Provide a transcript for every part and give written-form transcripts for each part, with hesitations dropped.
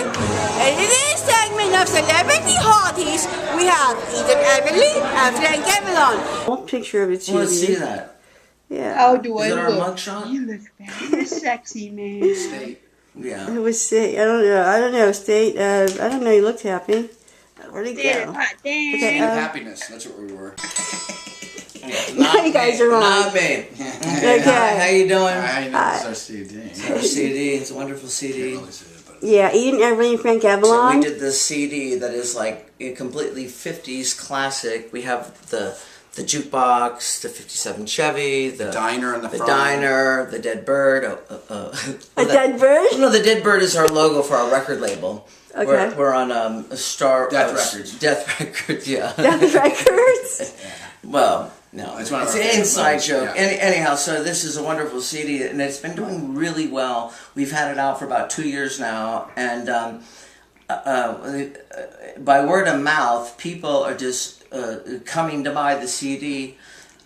And in this segment of Celebrity Hotties, we have Eden Everly and Frank Avalon. One picture of it, let's see that. Yeah. How do I look? Is it our look? mugshot? You look very sexy, man. State. Yeah. It was State. I don't know. State. I don't know. You looked happy. Where'd he go? Okay, Happiness. That's what we were. Now you guys are wrong. Not me. Okay. How you doing? I know it's our CD. It's our CD. It's a wonderful CD. Yeah, Eden Everly and Frank So Avalon. we did this CD that is like a completely 50s classic. We have the jukebox, the 57 Chevy, the diner in the front. diner, the dead bird. Dead bird? No, the dead bird is our logo for our record label. Okay. We're on a Star... Death Records. Death Records, yeah. Death Records? Well, no. It's one of It's our an favorite inside ones, joke. yeah. Anyhow, so this is a wonderful CD, and it's been doing really well. We've had it out for about 2 years now, and by word of mouth, people are just coming to buy the CD,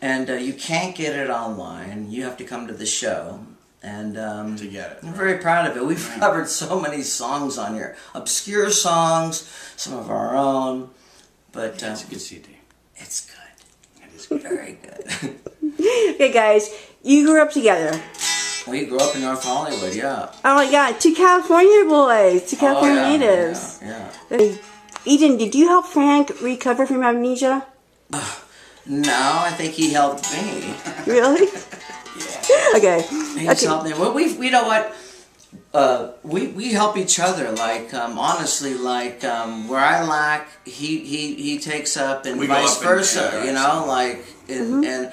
and you can't get it online. You have to come to the show. And To get it. I'm very proud of it. We've covered so many songs on here. Obscure songs, some of our own. But It's a good CD. it's good. It is very good. Okay, guys, you grew up together. We grew up in North Hollywood, yeah. Oh my God, two California boys, two California Oh, yeah, natives. Yeah. Eden, did you help Frank recover from amnesia? No, I think he helped me. Really? Okay. He's helped me. Well, we you know what? We help each other. Like honestly, like where I lack, he takes up, and We go vice up and- versa. yeah, You know, like and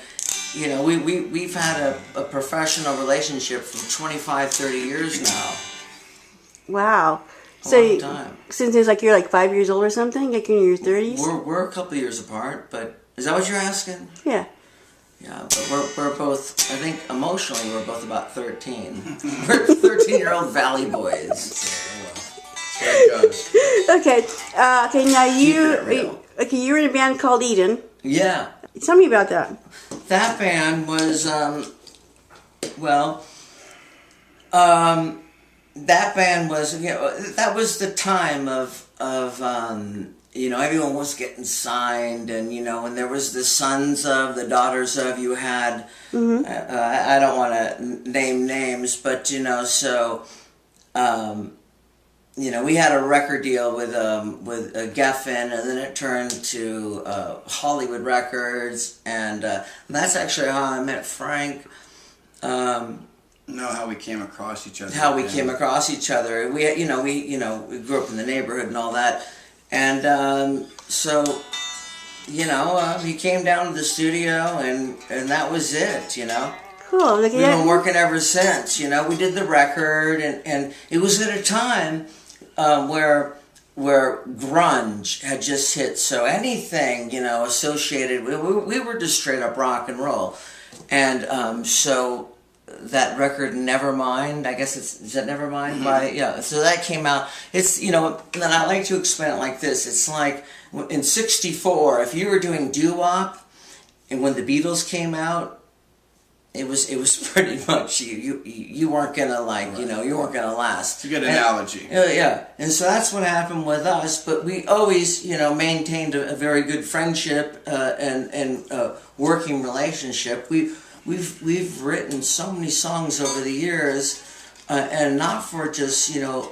you know, we've had a professional relationship for 25, 30 years now. Wow. A So long time. since it's like you're like 5 years old or something, like in your 30s? We're a couple of years apart, but is that what you're asking? Yeah. Yeah, but we're both, I think emotionally we're both about 13. We're 13-year-old Valley boys. There it goes. Okay. Okay. Now it real. you were in a band called Eden. Yeah. Tell me about that. That band was, that band was, you know, that was the time of you know, everyone was getting signed, and you know, when there was the sons of, the daughters of, you had, I don't want to name names, but you know, so, you know, we had a record deal with Geffen, and then it turned to Hollywood Records, and that's actually how I met Frank. Know how we came across each other. How we came across each other. We grew up in the neighborhood and all that, and so, you know, he came down to the studio, and that was it. You know. Cool. Look at We've that. been working ever since. You know, we did the record, and it was at a time where grunge had just hit. So anything, you know, associated, we were just straight up rock and roll, and so that record Nevermind, I guess is that Nevermind? Yeah, so that came out. It's, you know, and I like to explain it like this. It's like in '64, if you were doing doo-wop, and when the Beatles came out, it was pretty much you weren't gonna like, you know, you weren't gonna last. It's a good analogy. Yeah, and so that's what happened with us. But we always, you know, maintained a very good friendship and working relationship. We've written so many songs over the years, and not for just, you know,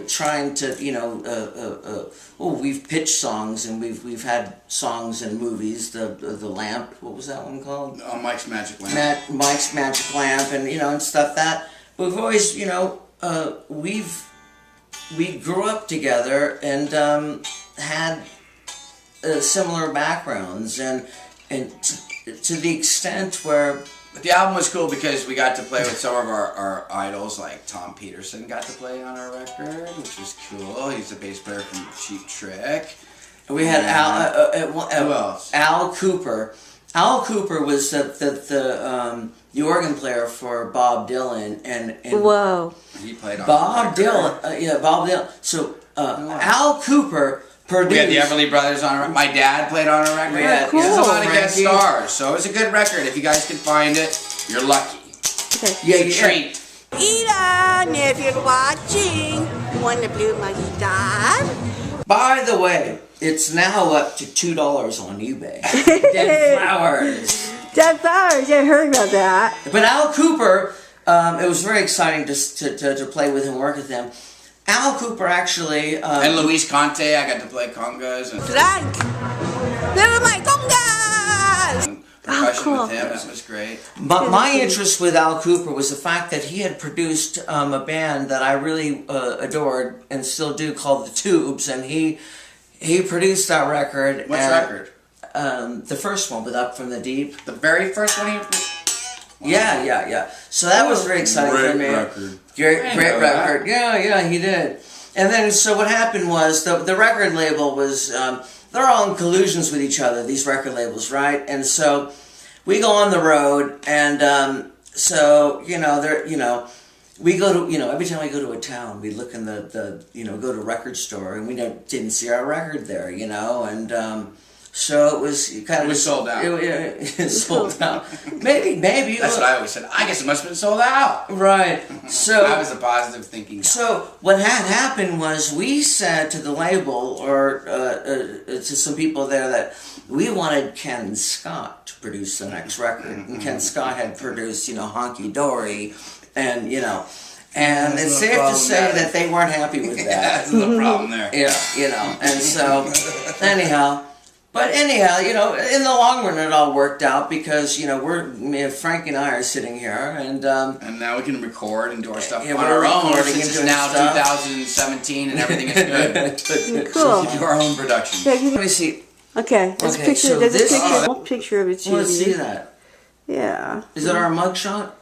trying to, you know, we've pitched songs, and we've had songs in movies. The Lamp, what was that one called? Mike's Magic Lamp. Mike's Magic Lamp, and you know, and stuff that. But we've always, you know, we grew up together and had similar backgrounds, and to the extent where. But the album was cool because we got to play with some of our idols, like Tom Peterson got to play on our record, which was cool. He's the bass player from Cheap Trick. And we had who else? Al Cooper. Al Cooper was the organ player for Bob Dylan, and Whoa. He played on Bob the record. Dylan. Bob Dylan. So Al Cooper produced. We had the Everly Brothers on our record. My dad played on our record. Yeah, cool. There's a lot of guest Frankie. stars, so it was a good record. If you guys can find it, you're lucky. Okay. Yeah, It's a treat. Eden, if you're watching, want the blue mustard? By the way, it's now up to $2 on eBay. Dead flowers. Dead flowers, I heard about that. But Al Cooper, it was very exciting to play with and work with him. Al Cooper actually... and Luis Conte, I got to play congas and Frank, they're my congas! percussion cool. with him. That was great. But my interest with Al Cooper was the fact that he had produced a band that I really adored and still do called The Tubes, and he produced that record. Which record? The first one with Up From the Deep. The very first one he... Yeah. So that was very exciting Great for me. record. Great know record. Yeah, he did. And then, so what happened was the record label was they're all in collusions with each other. These record labels, right? And so we go on the road, and so we go to every time we go to a town, we look in the go to a record store, and we didn't see our record there, and. So it was kind of... It was sold out. It sold out. Maybe. That's what I always said. I guess it must have been sold out. Right. So I was a positive thinking guy. So what had happened was we said to the label or to some people there that we wanted Ken Scott to produce the next record. And Ken Scott had produced, Honky Dory, and and it's safe to say that they weren't happy with that. That's the problem there. Yeah, and so anyhow. But anyhow, in the long run, it all worked out because Frank and I are sitting here, and now we can record and do our stuff on we're our own. recording Since and it's doing now stuff. 2017 and everything is good. Cool. So we can do our own production. let me see. Okay, there's Okay, a picture. so There's this- a picture of it. Let's see that. Yeah. Is that our mugshot?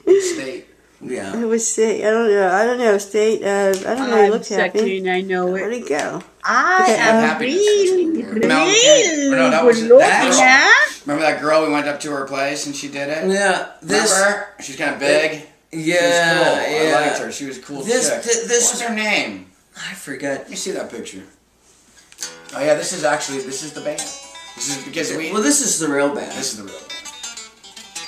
State. Yeah. It was state. I don't know. State. I don't know. He looks happy. Sexy, I know Where'd it. he go? I Okay, am happiness. really, Mel really no, that was good that looking, girl. huh? Remember that girl we went up to her place and she did it? Yeah. This. Remember? She's kind of big. Yeah. She was cool. Yeah. I liked her. She was a cool This- chick. this- What's her name? I forget. Let me see that picture. Oh yeah, this is the band. This is because Well, this is the real band. This is the real band.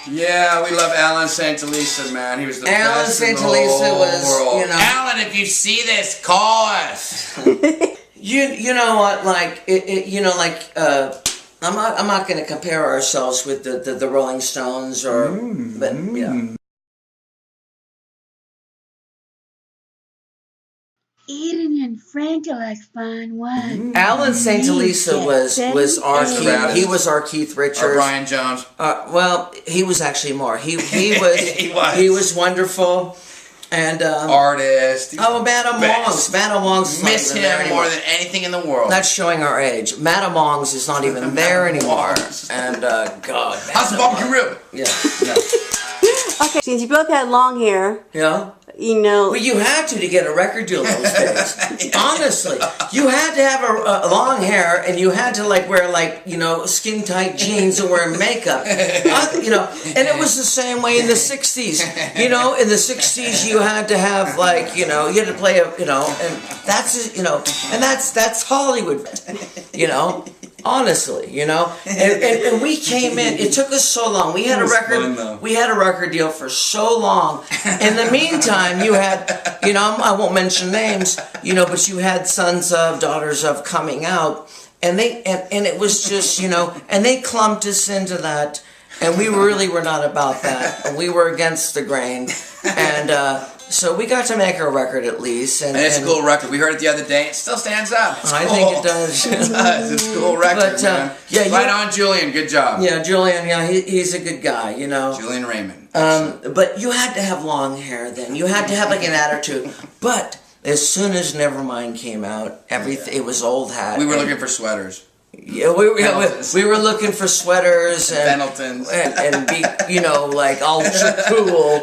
Yeah, we love Alan St. Elisa, man. He was the Alan best in the St. Elisa whole was, world. Alan, if you see this, call us. You know what? Like I'm not going to compare ourselves with the Rolling Stones but yeah. Eden and Frank are like fine wine. Alan St. Elisa was our Mr. Keith. Radis. He was our Keith Richards. Or Brian Jones. Well, he was actually more. He was He was. was wonderful, and Artist. He was Madam the Wong's. best. Madam Wong's not Miss even there him anymore. more than anything in the world. That's showing our age. Madam Wong's is not even there anymore. Wong's. And God, How's the Madam barbecue Wong. rib? Yeah. Okay, since you both had long hair, Yeah. Well, you had to get a record deal those days. Honestly, you had to have a long hair, and you had to wear skin tight jeans and wear makeup. And it was the same way in the '60s. In the '60s you had to have you had to play and that's Hollywood. Honestly, and we came in. It took us so long. We had a record. fun, though. We had a record deal for so long. In the meantime, you had, I won't mention names, but you had Sons of, Daughters of coming out, and it was just, and they clumped us into that, and we really were not about that. We were against the grain, and so we got to make our record at least. And It's a cool record. We heard it the other day. It still stands up. It's I cool. think it does. It does. It's a cool record, But, man. yeah, Right on, Julian. Good job. Yeah, Julian. Yeah, he's a good guy. Julian Raymond. But you had to have long hair then. You had to have an attitude. But as soon as Nevermind came out, it was old hat. We were looking for sweaters. Yeah, we were looking for sweaters and Pendletons. and be ultra cool.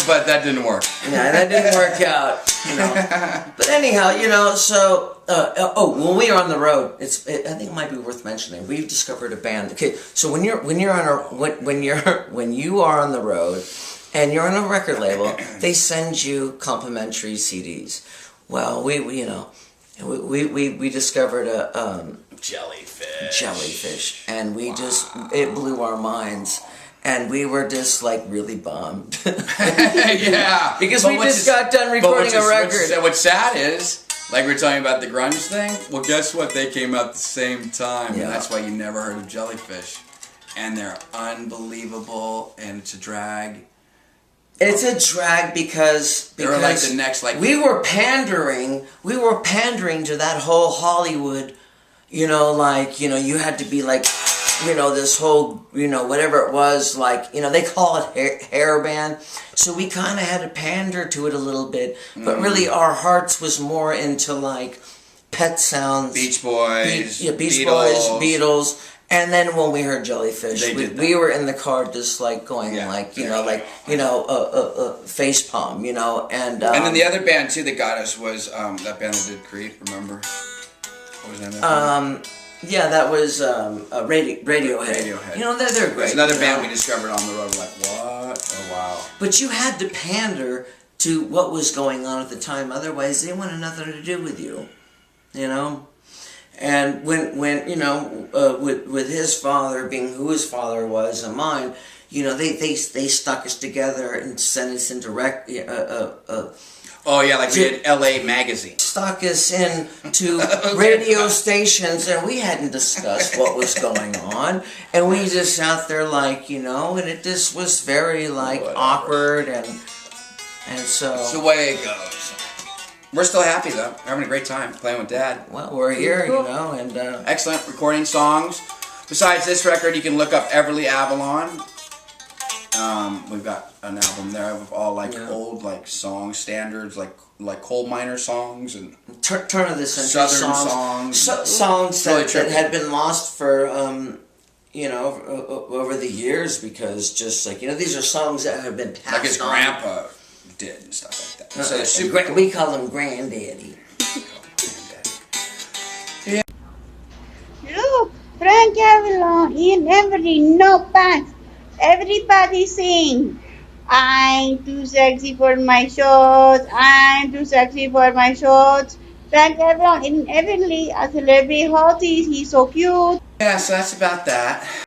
But that didn't work. Yeah, that didn't work out. But anyhow, so when we are on the road, I think it might be worth mentioning. We've discovered a band. Okay, so when you are on the road and you're on a record label, they send you complimentary CDs. Well, we discovered a Jellyfish. jellyfish, and it blew our minds. and we were just like really bummed. Yeah. Because But we what's just got done recording a record. What's sad is, like we were talking about the grunge thing, well, guess what? They came out the same time. Yeah. And that's why you never heard of Jellyfish. And they're unbelievable, and it's a drag. It's a drag because They were like the next, like... we were pandering to that whole Hollywood, you know, like, you know, you had to be like, you know, this whole, you know, whatever it was, like, you know, they call it hair band. So we kind of had to pander to it a little bit. But really our hearts was more into, like, Pet Sounds. Beach Boys. Beach Boys, Beatles. And then when we heard Jellyfish, we were in the car just like going like, you know, like, you know, face palm, you know. And then the other band, too, that got us was that band that did Creed, remember? What was that? Yeah, that was Radiohead. You know, they're great. There's another band we discovered on the road. We're like, what? Oh, wow. But you had to pander to what was going on at the time. Otherwise, they wanted nothing to do with you. You know? And when you know, with his father being who his father was and mine, you know, they stuck us together and sent us into oh, yeah, like we did L.A. Magazine. Stuck us in to radio stations, and we hadn't discussed what was going on, and we just sat there like, you know, and it just was very like awkward, and so it's the way it goes. We're still happy though. We're having a great time playing with Dad. Well, we're here, you know, and excellent recording songs. Besides this record, you can look up Everly Avalon. We've got an album there of all like old like song standards, like coal miner songs and turn of the century Southern songs, songs that had been lost for you know, over the years, because just like, you know, these are songs that have been passed like his on. grandpa did and stuff like that. So super cool. We call him Granddaddy. Look, Frank Avalon in every no pants. Everybody sing. I'm too sexy for my shorts. I'm too sexy for my shorts. Frank Avalon in Everly, a celebrity Hotties. He's so cute. Yeah, so that's about that.